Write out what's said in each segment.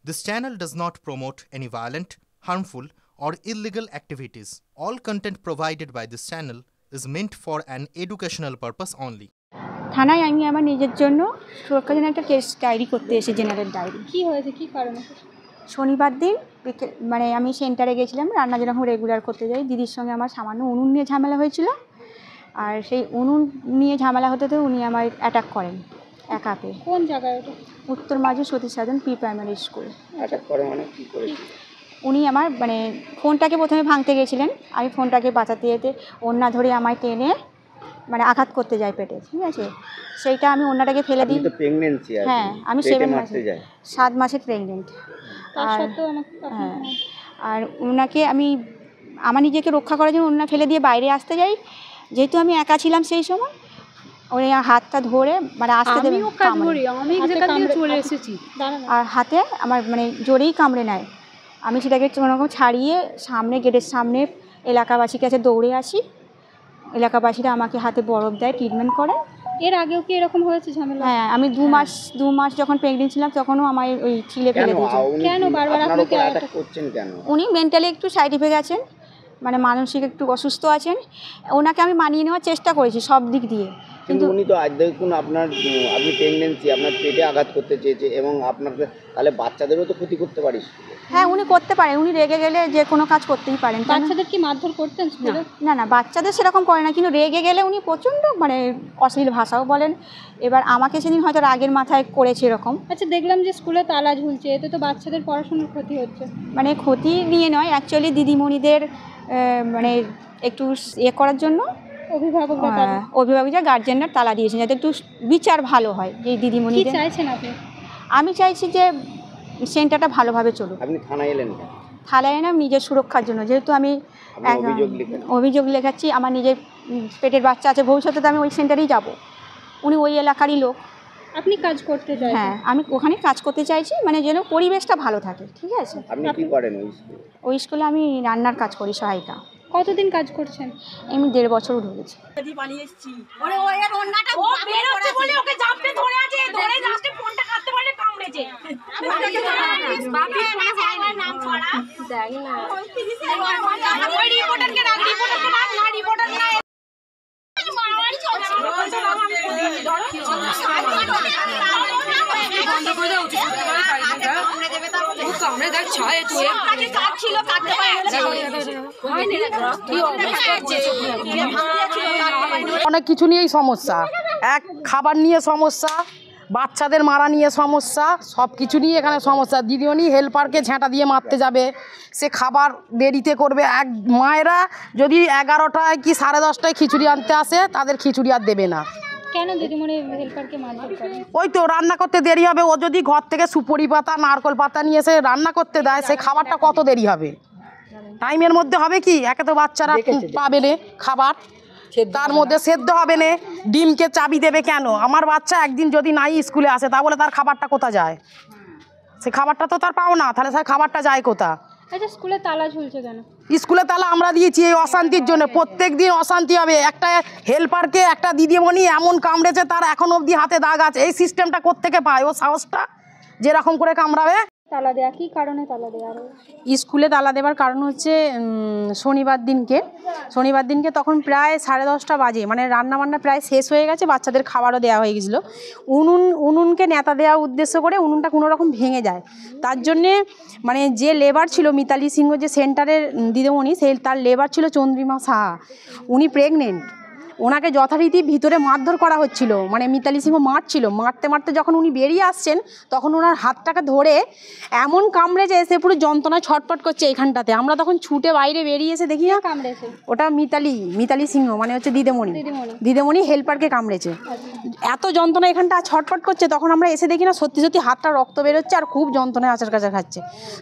This channel does not promote any violent, harmful, or illegal activities. All content provided by this channel is meant for an educational purpose only. থানায় আমি আমার নিজের জন্য সুরক্ষার জন্য একটা কেস ডায়েরি করতে এসেছি, জেনারেল ডায়েরি। কি হয়েছে, কি কারণে? শনিবার দিন মানে আমি সেন্টারে গেছিলাম, রান্না যেরকম রেগুলার করতে যাই। দিদির সঙ্গে আমার সামান্য উনুন নিয়ে ঝামেলা হয়েছিল, আর সেই উনুন নিয়ে ঝামেলা হতে তো উনি আমার অ্যাটাক করেন একা পেয়ে। কোন জায়গায় ওটা? উত্তর মাঝে সতীশ সাধন প্রি প্রাইমারি স্কুল। অ্যাটাক করে মানে কি করে? উনি আমার মানে ফোনটাকে প্রথমে ভাঙতে গেছিলেন, আমি ফোনটাকে বাঁচাতে যেতে ওড়না ধরে আমায় টেনে মানে আঘাত করতে যায় পেটে, ঠিক আছে? সেইটা আমি ওড়নাটাকে ফেলে দিই। হ্যাঁ, আমি 7 মাসের প্রেগনেন্ট। হ্যাঁ, আর ওনাকে আমি আমার নিজেকে রক্ষা করার জন্য ওড়না ফেলে দিয়ে বাইরে আসতে যাই। যেহেতু আমি একা ছিলাম সেই সময়, ওই হাতটা ধরে মানে আসতে দেবে, চলে এসেছি আর হাতে আমার মানে জোরেই কামড়ে নেয়। আমি সেটাকে কোনোরকম ছাড়িয়ে সামনে গেটের সামনে এলাকাবাসীর কাছে দৌড়ে আসি। এলাকাবাসীরা আমাকে হাতে বরফ দেয়, ট্রিটমেন্ট করে। এর আগেও কি এরকম হয়েছে ঝামেলা? হ্যাঁ, আমি 2 মাস যখন প্রেগনেন্ট ছিলাম তখনও আমার ওই ছিলে ফেলে দিয়েছে। কেন বারবার আপনাকে অ্যাটাক করছেন কেন? উনি মেন্টালি একটু সাইড ইফেক্ট আছেন, মানে মানসিক একটু অসুস্থ আছেন। ওনাকে আমি মানিয়ে নেওয়ার চেষ্টা করেছি সব দিক দিয়ে, কিন্তু উনি তো আজ দেখুন আপনি প্রেগনেন্সি, আপনার পেটে আঘাত করতে চেয়েছে এবং আপনাকে তাহলে বাচ্চাদেরও তো ক্ষতি করতে পারিস। হ্যাঁ, উনি করতে পারেন, উনি রেগে গেলে যে কোনো কাজ করতেই পারেন। বাচ্চাদের কি মারধর করতেন স্কুলে? না, বাচ্চাদের সেরকম করে না, কিন্তু রেগে গেলে উনি প্রচণ্ড মানে অশ্লীল ভাষাও বলেন। এবার আমাকে সেদিন হয়তো রাগের মাথায় করেছে এরকম। আচ্ছা, দেখলাম যে স্কুলে তালা ঝুলছে, এতে তো বাচ্চাদের পড়াশোনার ক্ষতি হচ্ছে। মানে ক্ষতি নিয়ে নয়, অ্যাকচুয়ালি দিদিমণিদের মানে একটু করার জন্য অভিভাবকরা গার্জেনরা তালা দিয়েছেন, যাতে একটু বিচার ভালো হয়। যে দিদিমণিদের চাইছেন আপনি? আমি চাইছি যে সেন্টারটা ভালোভাবে চলুক। আপনি থানায় এলেন? থানায় এলাম নিজের সুরক্ষার জন্য, যেহেতু আমি অভিযোগ লেখাচ্ছি। আমার নিজের পেটের বাচ্চা আছে, ভবিষ্যতে তো আমি ওই সেন্টারেই যাব। উনি ওই এলাকারই লোক। আপনি কাজ করতে চাই? হ্যাঁ, আমি ওখানে কাজ করতে চাইছি, মানে যেন পরিবেশটা ভালো থাকে, ঠিক আছে? আপনি কি করেন ওই স্কুলে? আমি রান্নার কাজ করি, সহায়িকা। কতদিন কাজ করছেন? আমি 1.5 বছর ঢুকেছি। অনেক কিছু নিয়েই সমস্যা, এক খাবার নিয়ে সমস্যা, বাচ্চাদের মারা নিয়ে সমস্যা, সব কিছু নিয়ে এখানে সমস্যা। দিদিমণি হেল্পারকে ঝেঁটা দিয়ে মারতে যাবে, সে খাবার দেরিতে করবে। এক মায়েরা যদি 11টায় কি 10:30টায় খিচুড়ি আনতে আসে, তাদের খিচুড়ি আর দেবে না। কেন দিদিমণি হেল্পারকে মারধর করে? ওই তো রান্না করতে দেরি হবে। ও যদি ঘর থেকে সুপারি পাতা, নারকল পাতা নিয়ে এসে রান্না করতে দেয়, সেই খাবারটা কত দেরি হবে? টাইমের মধ্যে হবে কি? একে তো বাচ্চারা পাবে না খাবার, তার মধ্যে সেদ্ধ হবে না। ডিমকে চাবি দেবে কেন? আমার বাচ্চা একদিন যদি নাই স্কুলে আসে, তা বলে তার খাবারটা কোথা যায়? সে খাবারটা তো তার পাও না, তাহলে সেই খাবারটা যায় কোথা? আচ্ছা, স্কুলে তালা ঝুলছে কেন? স্কুলে তালা আমরা দিয়েছি এই অশান্তির জন্য। প্রত্যেক দিন অশান্তি হবে। একটা হেল্পারকে একটা দিদিমণি এমন কামড়েছে, তার এখন অবধি হাতে দাগ আছে। এই সিস্টেমটা কোত্থেকে পায় ও সাহসটা, যেরকম করে কামড়াবে? তালা দেয়া কি কারণে তালা দেওয়া? স্কুলে তালা দেওয়ার কারণ হচ্ছে শনিবার দিনকে তখন প্রায় 10:30টা বাজে, মানে রান্নাবান্না প্রায় শেষ হয়ে গেছে, বাচ্চাদের খাবারও দেওয়া হয়ে গেছিলো। উনুনকে নেতা দেওয়ার উদ্দেশ্য করে উনুনটা কোনো রকম ভেঙে যায়। তার জন্যে মানে যে লেবার ছিল মিতালি সিংহ, যে সেন্টারের দিদিমণি, তার লেবার ছিল চন্দ্রিমা সাহা। উনি প্রেগনেন্ট। ওনাকে যথারীতি ভিতরে মারধর করা হচ্ছিল, মানে মিতালি সিংহ মারতে যখন উনি বেরিয়ে আসছেন, তখন ওনার হাতটাকে ধরে এমন কামড়েছে, সে পুরো যন্ত্রণায় ছটফট করছে এইখানটাতে। আমরা তখন ছুটে বাইরে বেরিয়ে এসে দেখি না, কামড়েছে ওটা মিতালি সিংহ, মানে হচ্ছে দিদিমণি হেল্পারকে কামড়েছে। এত যন্ত্রণা এখানটা ছটফট করছে, তখন আমরা এসে দেখি না সত্যি হাতটা রক্ত বেরোচ্ছে আর খুব যন্ত্রণায় আচার কাচার খাচ্ছে।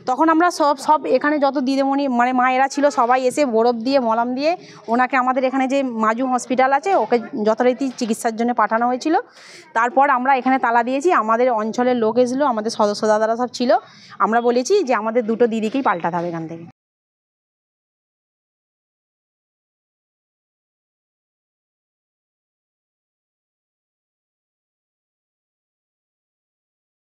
তখন আমরা সব এখানে যত দিদিমণি মানে মায়েরা ছিল সবাই এসে বরফ দিয়ে মলম দিয়ে ওনাকে আমাদের এখানে যে মাজু হসপিটাল আছে, ওকে যথারীতি চিকিৎসার জন্য পাঠানো হয়েছিল। তারপর আমরা এখানে তালা দিয়েছি। আমাদের অঞ্চলের লোক এসেছিলো, আমাদের সদস্য দাদারা সব ছিল। আমরা বলেছি যে আমাদের 2টো দিদিকেই পাল্টাতে হবে এখান থেকে।